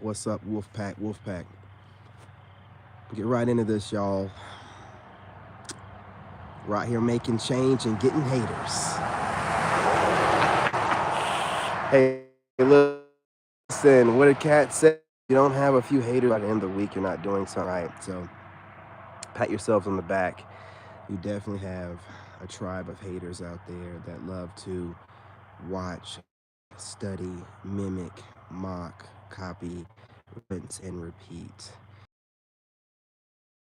What's up, Wolfpack? Wolfpack. Get right into this, y'all. Right here making change and getting haters. Hey, listen, what did Cat say? You don't have a few haters by the end of the week, you're not doing something right. So pat yourselves on the back. You definitely have a tribe of haters out there that love to watch, study, mimic, mock, copy, rinse, and repeat.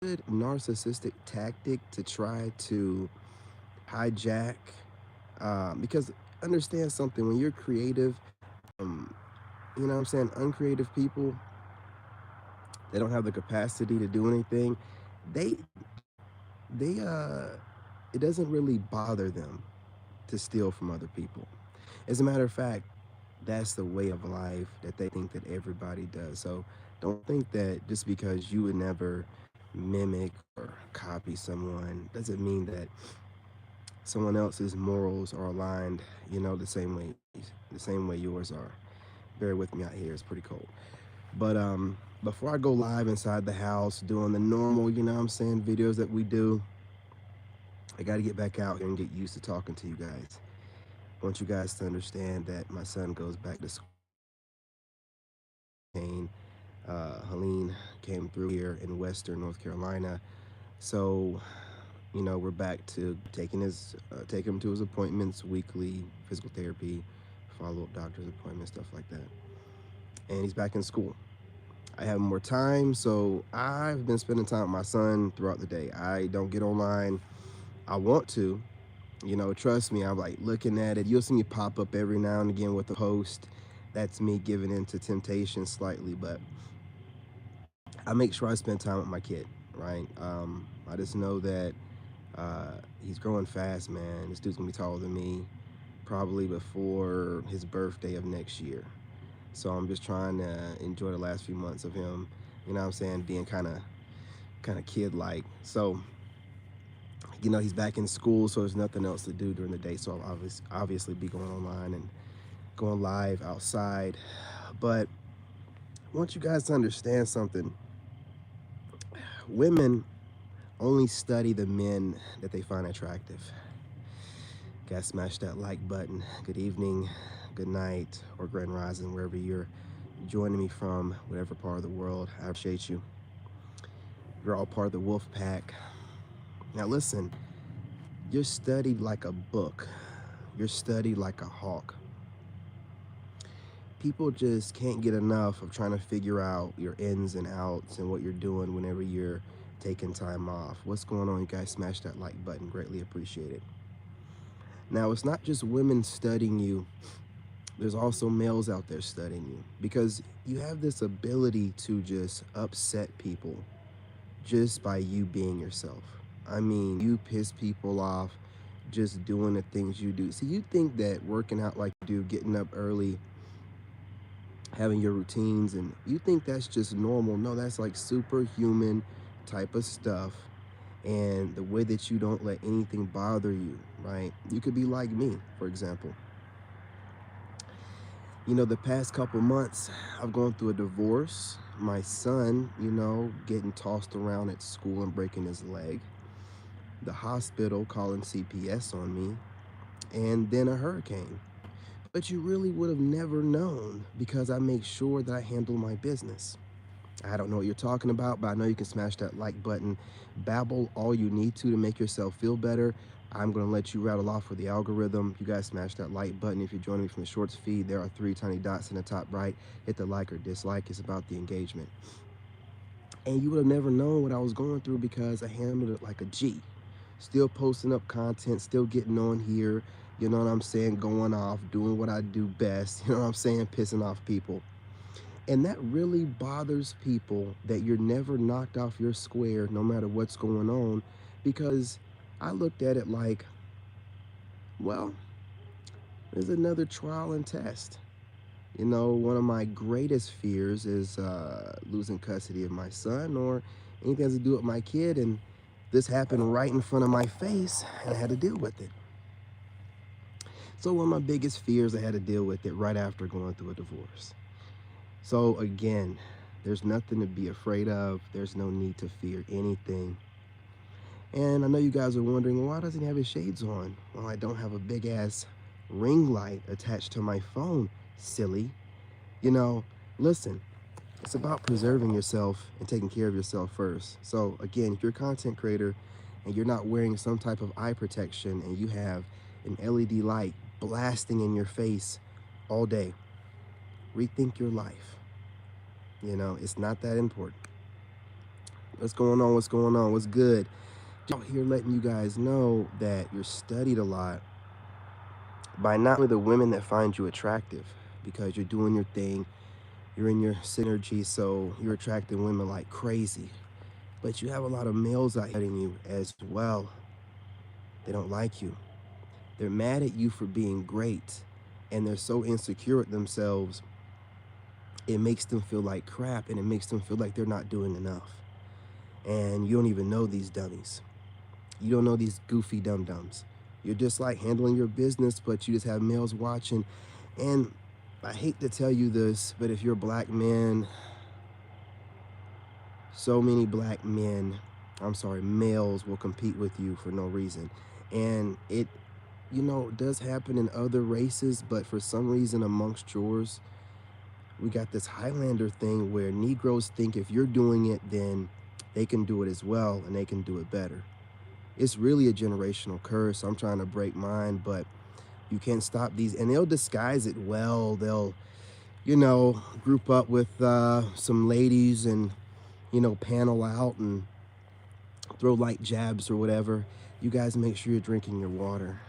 Good narcissistic tactic to try to hijack, because understand something, when you're creative, um, you know what I'm saying, uncreative people, they don't have the capacity to do anything. They they uh it doesn't really bother them to steal from other people. As a matter of fact, that's the way of life that they think that everybody does. So don't think that just because you would never mimic or copy someone doesn't mean that someone else's morals are aligned, the same way yours are. Bear with me out here, it's pretty cold. But before I go live inside the house doing the normal, videos that we do, I got to get back out here and get used to talking to you guys. I want you guys to understand that my son goes back to school. Helene came through here in Western North Carolina, so we're back to taking him to his appointments weekly, physical therapy, follow up doctor's appointments, stuff like that. And he's back in school. I have more time, so I've been spending time with my son throughout the day. I don't get online. I want to, trust me. I'm like looking at it. You'll see me pop up every now and again with a post. That's me giving into temptation slightly, but I make sure I spend time with my kid, right? I just know that he's growing fast, man. This dude's gonna be taller than me probably before his birthday of next year. So I'm just trying to enjoy the last few months of him, being kind of kid like. So, he's back in school, so there's nothing else to do during the day. So I'll obviously be going online and going live outside. But I want you guys to understand something. Women only study the men that they find attractive. Guys, smash that like button. Good evening, good night, or grand rising, wherever you're joining me from, whatever part of the world. I appreciate you. You're all part of the wolf pack. Now listen, you're studied like a book. You're studied like a hawk. People just can't get enough of trying to figure out your ins and outs and what you're doing whenever you're taking time off. What's going on? You guys smash that like button. Greatly appreciate it. Now, it's not just women studying you. There's also males out there studying you because you have this ability to just upset people just by you being yourself. I mean, you piss people off just doing the things you do. See, you think that working out like you do, getting up early, having your routines, and you think that's just normal. No, that's like superhuman type of stuff. And the way that you don't let anything bother you, right? You could be like me, for example. The past couple months, I've gone through a divorce. My son, getting tossed around at school and breaking his leg. The hospital calling CPS on me. And then a hurricane. But you really would have never known because I make sure that I handle my business. I don't know what you're talking about, but I know you can smash that like button. Babble all you need to make yourself feel better. I'm going to let you rattle off for the algorithm. You guys smash that like button. If you're joining me from the shorts feed, there are 3 tiny dots in the top right. Hit the like or dislike. It's about the engagement. And you would have never known what I was going through because I handled it like a G. Still posting up content, still getting on here, you know what I'm saying, going off, doing what I do best, you know what I'm saying, pissing off people. And that really bothers people that you're never knocked off your square no matter what's going on, because I looked at it like, well, there's another trial and test. One of my greatest fears is losing custody of my son or anything has to do with my kid. And this happened right in front of my face and I had to deal with it. So one of my biggest fears, I had to deal with it right after going through a divorce. So again, there's nothing to be afraid of. There's no need to fear anything. And I know you guys are wondering, well, why doesn't he have his shades on? Well, I don't have a big ass ring light attached to my phone, silly. You know, listen, it's about preserving yourself and taking care of yourself first. So again, if you're a content creator and you're not wearing some type of eye protection and you have an LED light blasting in your face all day, rethink your life. You know, it's not that important. What's going on? What's going on? What's good? Just out here letting you guys know that you're studied a lot by not only the women that find you attractive because you're doing your thing, you're in your synergy, so you're attracting women like crazy. But you have a lot of males out here in you as well. They don't like you. They're mad at you for being great, and they're so insecure with themselves, it makes them feel like crap, and it makes them feel like they're not doing enough. And you don't even know these dummies. You don't know these goofy dum-dums. You're just like handling your business, but you just have males watching. And I hate to tell you this, but if you're a black man, so many black men, I'm sorry, males will compete with you for no reason. And it, you know, does happen in other races, but for some reason amongst yours, we got this Highlander thing where Negroes think if you're doing it, then they can do it as well and they can do it better. It's really a generational curse. I'm trying to break mine, but you can't stop these. And they'll disguise it well. They'll, you know, group up with some ladies and, you know, panel out and throw light jabs or whatever. You guys make sure you're drinking your water.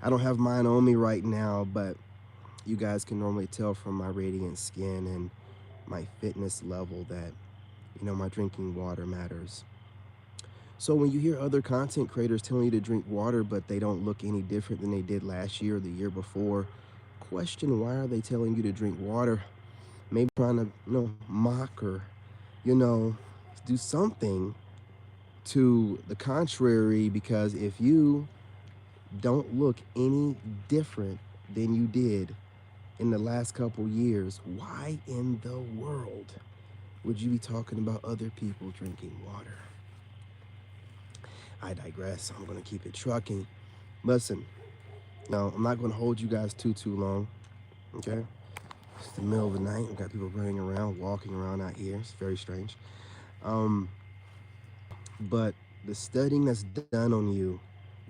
I don't have mine on me right now, but you guys can normally tell from my radiant skin and my fitness level that, you know, my drinking water matters. So when you hear other content creators telling you to drink water, but they don't look any different than they did last year or the year before, question why are they telling you to drink water? Maybe trying to, you know, mock or, you know, do something to the contrary, because if you don't look any different than you did in the last couple years, why in the world would you be talking about other people drinking water? I digress. I'm going to keep it trucking. Listen, no, I'm not going to hold you guys too long, okay? It's the middle of the night. We've got people running around, walking around out here. It's very strange. Um, but the studying that's done on you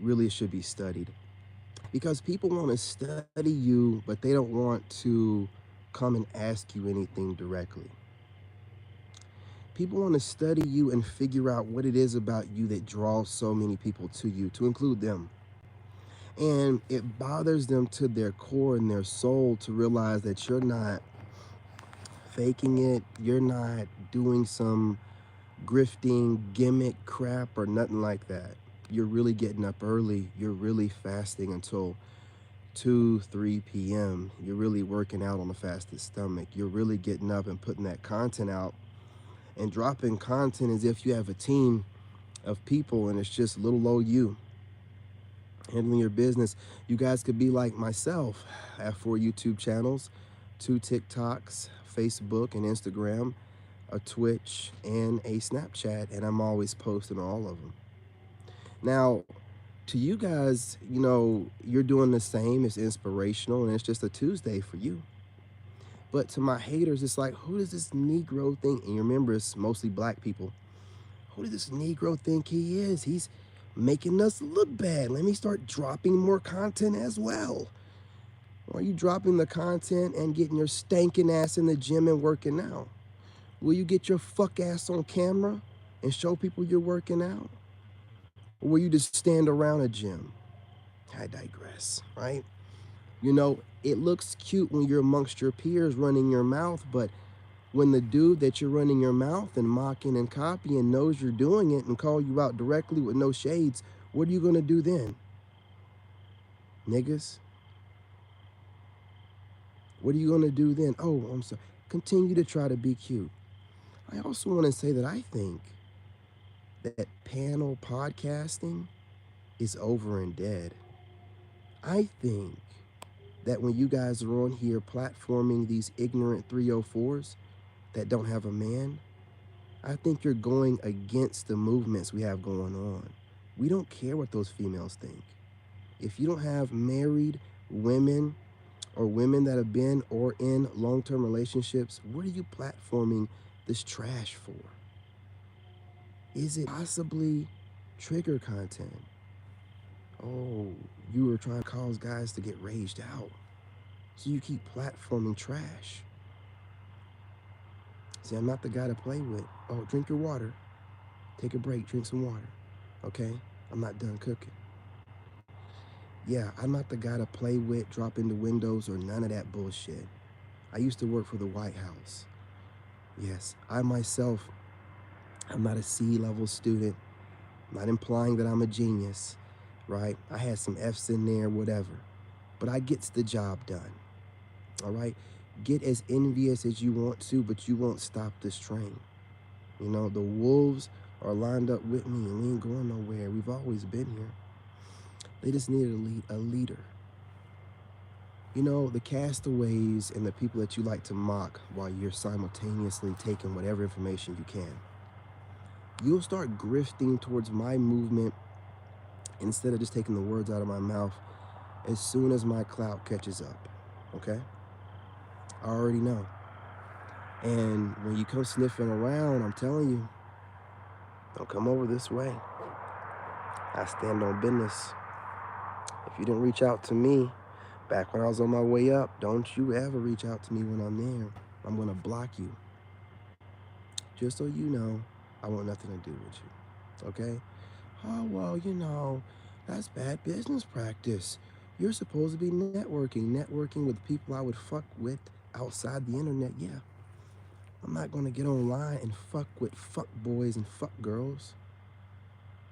really should be studied, because people want to study you, but they don't want to come and ask you anything directly. People want to study you and figure out what it is about you that draws so many people to you, to include them. And it bothers them to their core and their soul to realize that you're not faking it, you're not doing some grifting gimmick crap or nothing like that. You're really getting up early, you're really fasting until 2, 3 p.m. You're really working out on a fasted stomach. You're really getting up and putting that content out and dropping content as if you have a team of people and it's just little old you handling your business. You guys could be like myself. I have 4 YouTube channels, 2 TikToks, Facebook and Instagram, a Twitch, and a Snapchat, and I'm always posting all of them. Now, to you guys, you know, you're doing the same. It's inspirational, and it's just a Tuesday for you. But to my haters, it's like, who does this Negro think? And you remember, it's mostly black people. Who does this Negro think he is? He's making us look bad. Let me start dropping more content as well. Or are you dropping the content and getting your stankin' ass in the gym and working out? Will you get your fuck ass on camera and show people you're working out? Or will you just stand around a gym? I digress, right? You know, it looks cute when you're amongst your peers running your mouth, but when the dude that you're running your mouth and mocking and copying knows you're doing it and call you out directly with no shades, what are you gonna do then? Niggas? What are you gonna do then? Oh, I'm sorry. Continue to try to be cute. I also want to say that I think that panel podcasting is over and dead. I think that when you guys are on here platforming these ignorant 304s that don't have a man, I think you're going against the movements we have going on. We don't care what those females think. If you don't have married women or women that have been or in long-term relationships, what are you platforming this trash for? Is it possibly trigger content? Oh, you were trying to cause guys to get raged out. So you keep platforming trash. See, I'm not the guy to play with. Oh, drink your water. Take a break, drink some water. Okay? I'm not done cooking. Yeah, I'm not the guy to play with, drop into windows, or none of that bullshit. I used to work for the White House. Yes, I myself, I'm not a C-level student. I'm not implying that I'm a genius, right? I had some F's in there, whatever. But I gets the job done, all right? Get as envious as you want to, but you won't stop this train. You know, the wolves are lined up with me, and we ain't going nowhere. We've always been here. They just needed a leader. You know, the castaways and the people that you like to mock while you're simultaneously taking whatever information you can. You'll start grifting towards my movement instead of just taking the words out of my mouth as soon as my clout catches up, okay? I already know. And when you come sniffing around, I'm telling you, don't come over this way. I stand on business. If you didn't reach out to me back when I was on my way up, don't you ever reach out to me when I'm there. I'm gonna block you. Just so you know, I want nothing to do with you, okay? Oh, well, you know, that's bad business practice. You're supposed to be networking with people I would fuck with outside the internet. Yeah, I'm not gonna get online and fuck with fuck boys and fuck girls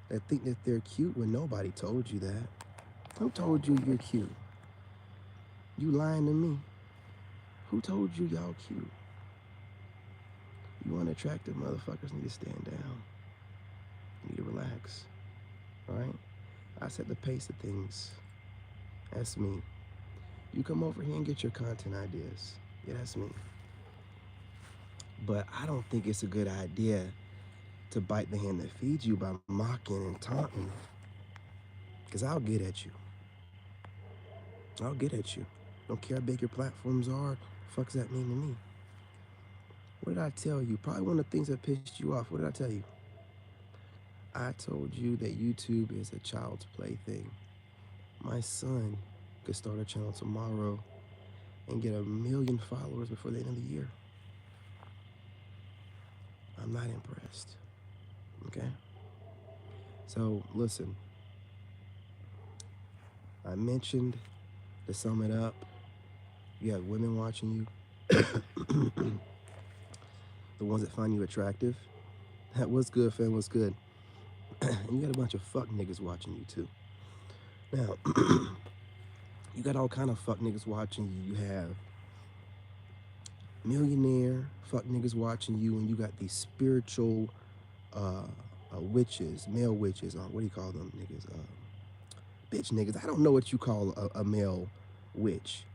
that think that they're cute when nobody told you that. Who told you you're cute? You lying to me. Who told you y'all cute? You unattractive motherfuckers need to stand down. You need to relax, all right? I set the pace of things. That's me. You come over here and get your content ideas. Yeah, that's me. But I don't think it's a good idea to bite the hand that feeds you by mocking and taunting. Because I'll get at you. I'll get at you. Don't care how big your platforms are. Fuck's that mean to me? What did I tell you? Probably one of the things that pissed you off. What did I tell you? I told you that YouTube is a child's plaything. My son could start a channel tomorrow and get 1 million followers before the end of the year. I'm not impressed, okay? So listen, I mentioned, to sum it up, you have women watching you, the ones that find you attractive. What's good, fam? What's good? And you got a bunch of fuck niggas watching you too. Now, you got all kind of fuck niggas watching you. You have millionaire fuck niggas watching you, and you got these spiritual witches, male witches. What do you call them niggas? Bitch niggas. I don't know what you call a male witch,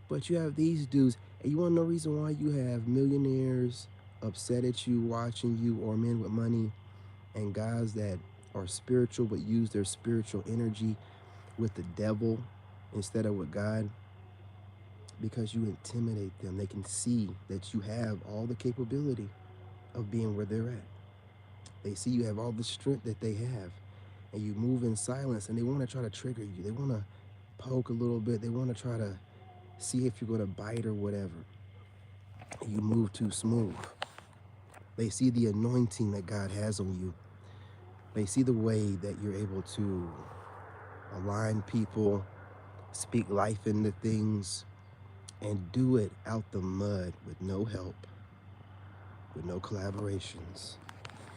but you have these dudes, and you want to know the reason why you have millionaires upset at you watching you, or men with money, and guys that are spiritual but use their spiritual energy with the devil instead of with God? Because you intimidate them. They can see that you have all the capability of being where they're at. They see you have all the strength that they have, and you move in silence, and they want to try to trigger you. They want to poke a little bit. They want to try to see if you're going to bite or whatever. You move too smooth. They see the anointing that God has on you. They see the way that you're able to align people, speak life into things, and do it out the mud with no help, with no collaborations,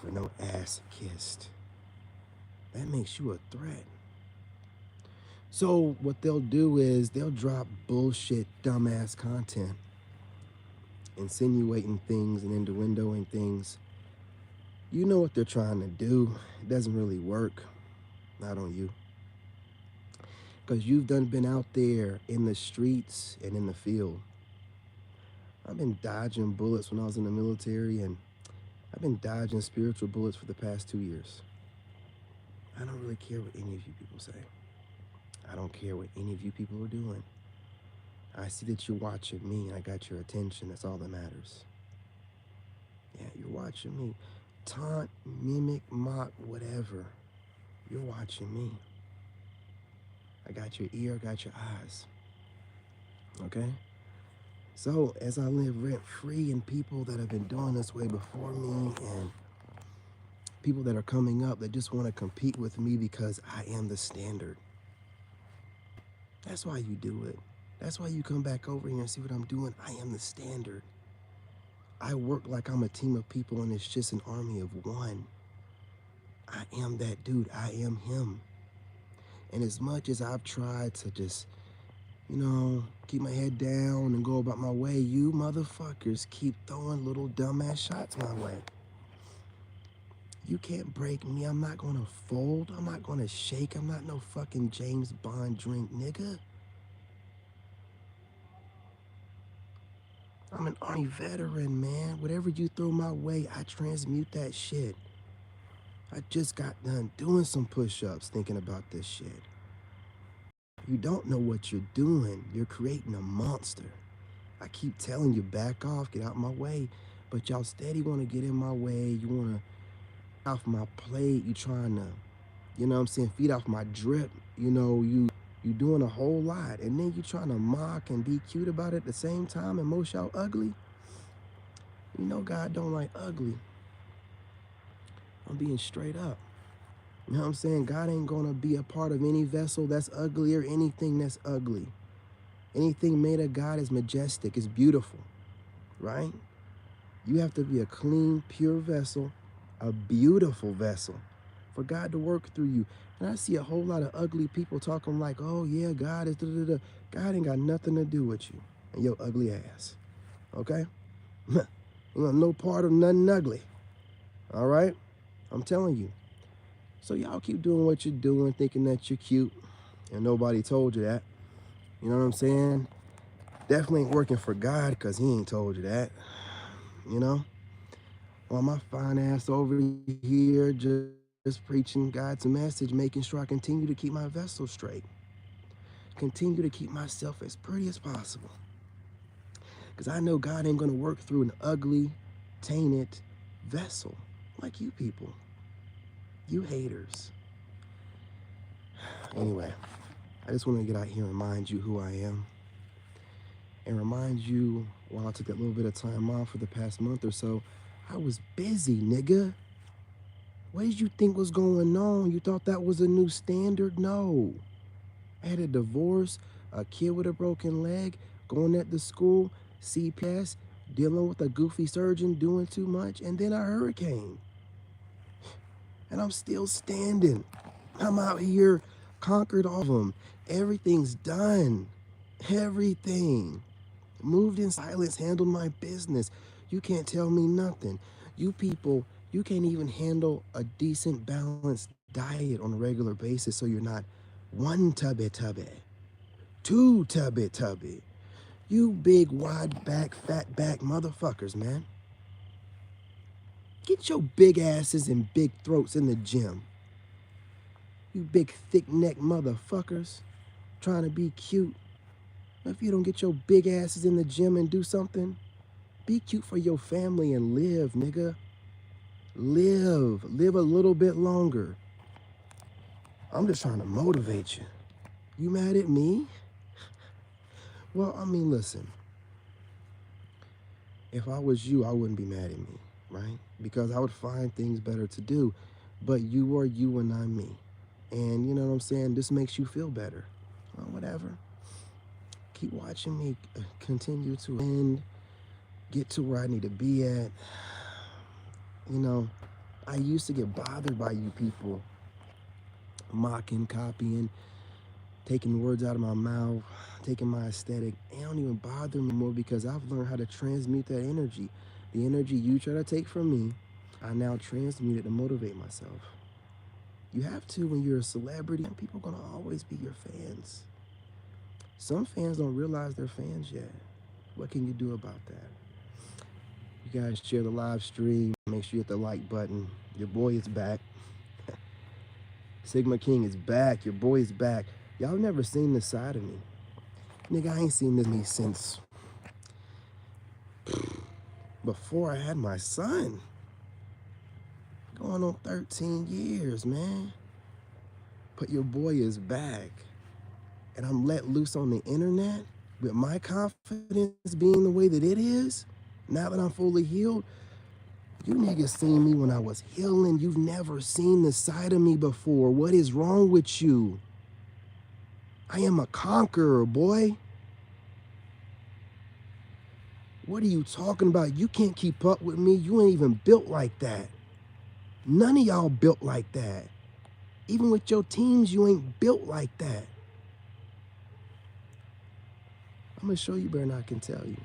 with no ass kissed. That makes you a threat. So what they'll do is they'll drop bullshit, dumbass content, insinuating things and innuendoing things. You know what they're trying to do. It doesn't really work. Not on you. because you've been out there in the streets and in the field. I've been dodging bullets when I was in the military, and I've been dodging spiritual bullets for the past 2 years. I don't really care what any of you people say. I don't care what any of you people are doing. I see that you're watching me, and I got your attention. That's all that matters. Yeah, you're watching me. Taunt, mimic, mock, whatever. You're watching me. I got your ear, I got your eyes. Okay? So, as I live rent free, and people that have been doing this way before me, and people that are coming up that just want to compete with me because I am the standard. That's why you do it. That's why you come back over here and see what I'm doing. I am the standard. I work like I'm a team of people and it's just an army of one. I am that dude. I am him. And as much as I've tried to just, keep my head down and go about my way, you motherfuckers keep throwing little dumbass shots my way. You can't break me. I'm not gonna fold. I'm not gonna shake. I'm not no fucking James Bond drink nigga. I'm an Army veteran, man. Whatever you throw my way, I transmute that shit. I just got done doing some push-ups thinking about this shit. You don't know what you're doing. You're creating a monster. I keep telling you, back off, get out my way. But y'all steady want to get in my way. You want to off my plate. You trying to, feed off my drip. You doing a whole lot. And then you trying to mock and be cute about it at the same time, and most y'all ugly. You know God don't like ugly. I'm being straight up. You know what I'm saying? God ain't going to be a part of any vessel that's ugly or anything that's ugly. Anything made of God is majestic, is beautiful, right? You have to be a clean, pure vessel, a beautiful vessel for God to work through you. And I see a whole lot of ugly people talking like, oh yeah, God is da-da-da-da. God ain't got nothing to do with you and your ugly ass, okay? You want no part of nothing ugly, all right? I'm telling you. So y'all keep doing what you're doing, thinking that you're cute, and nobody told you that. You know what I'm saying? Definitely ain't working for God, because he ain't told you that, you know? While my fine ass over here just preaching God's message, making sure I continue to keep my vessel straight. Continue to keep myself as pretty as possible. Because I know God ain't going to work through an ugly, tainted vessel like you people. You haters. Anyway, I just want to get out here and remind you who I am. And remind you, while I took that little bit of time off for the past month or so, I was busy, nigga. What did you think was going on? You thought that was a new standard? No. I had a divorce, a kid with a broken leg, going at the school, CPS, dealing with a goofy surgeon doing too much, and then a hurricane. And I'm still standing. I'm out here, conquered all of them. Everything's done. Everything. Moved in silence, handled my business. You can't tell me nothing. You people, you can't even handle a decent, balanced diet on a regular basis, so you're not one tubby, two tubby. You big, wide back, fat back motherfuckers, man. Get your big asses and big throats in the gym. You big, thick neck motherfuckers trying to be cute. If you don't get your big asses in the gym and do something, be cute for your family and live, nigga. Live. Live a little bit longer. I'm just trying to motivate you. You mad at me? Well, I mean, listen. If I was you, I wouldn't be mad at me, right? Because I would find things better to do. But you are you and I'm me. And you know what I'm saying? This makes you feel better. Well, whatever. Keep watching me continue to end, get to where I need to be at. You know, I used to get bothered by you people mocking, copying, taking words out of my mouth, taking my aesthetic. It don't even bother me more because I've learned how to transmute that energy. The energy you try to take from me, I now transmute it to motivate myself. You have to when you're a celebrity, and people are gonna always be your fans. Some fans don't realize they're fans yet. What can you do about that? You guys share the live stream. Make sure you hit the like button. Your boy is back. Sigma King is back. Your boy is back. Y'all never seen this side of me. Nigga, I ain't seen this me since before I had my son. Going on 13 years, man. But your boy is back. And I'm let loose on the internet with my confidence being the way that it is. Now that I'm fully healed, you niggas seen me when I was healing. You've never seen the side of me before. What is wrong with you? I am a conqueror, boy. What are you talking about? You can't keep up with me. You ain't even built like that. None of y'all built like that. Even with your teams, you ain't built like that. I'm gonna show you better than I can tell you.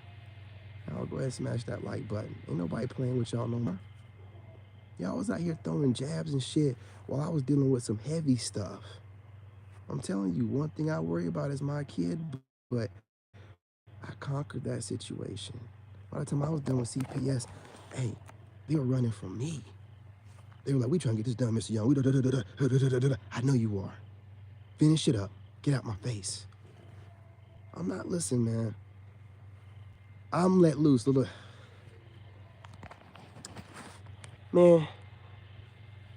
I'll go ahead and smash that like button. Ain't nobody playing with y'all no more. Y'all was out here throwing jabs and shit while I was dealing with some heavy stuff. I'm telling you, one thing I worry about is my kid, but I conquered that situation. By the time I was done with CPS, hey, they were running from me. They were like, we trying to get this done, Mr. Young. I know you are. Finish it up. Get out my face. I'm not listening, man. I'm let loose. Look. Man,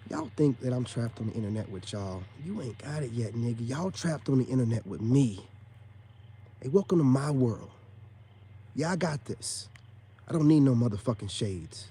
y'all think that I'm trapped on the internet with y'all. You ain't got it yet, nigga. Y'all trapped on the internet with me. Hey, welcome to my world. Yeah, I got this. I don't need no motherfucking shades.